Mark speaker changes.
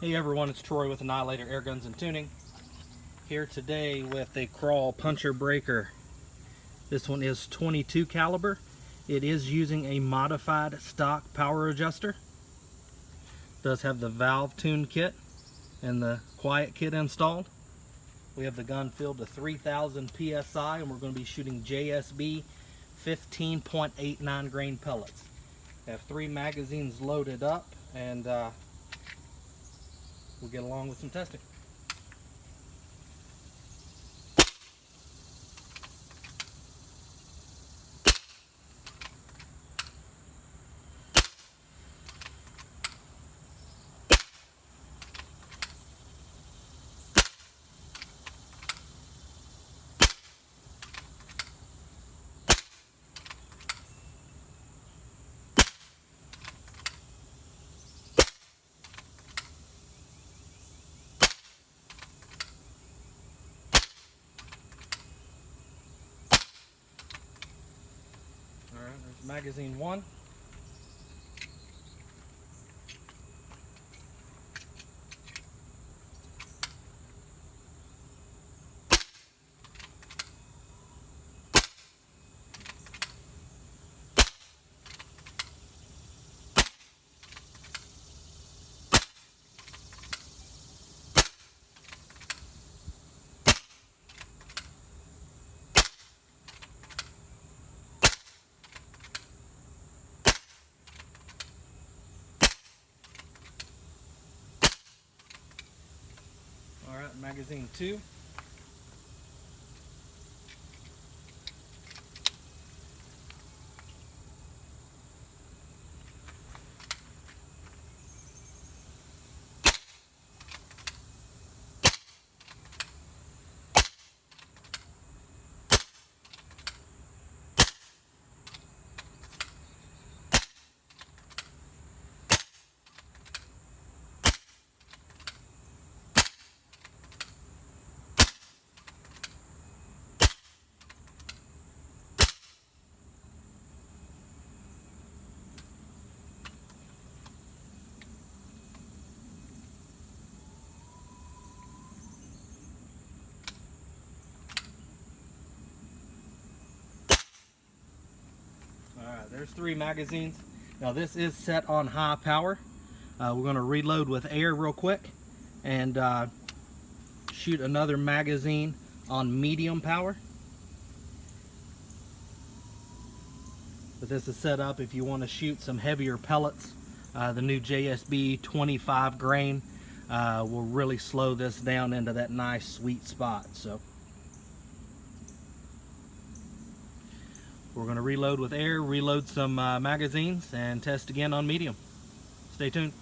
Speaker 1: Hey everyone, it's Troy with Annihilator Airguns and Tuning. Here today with a Kral puncher breaker. This one is 22 caliber. It is using a modified stock power adjuster. Does have the valve tune kit and the quiet kit installed. We have the gun filled to 3000 psi and we're going to be shooting JSB 15.89 grain pellets. We have 3 magazines loaded up and we'll get along with some testing. Alright, there's magazine 1. Alright, magazine 2. Alright, there's 3 magazines. Now this is set on high power. We're going to reload with air real quick and shoot another magazine on medium power. But this is set up if you want to shoot some heavier pellets. The new JSB 25 grain will really slow this down into that nice sweet spot. So we're going to reload with air, reload some magazines, and test again on medium. Stay tuned.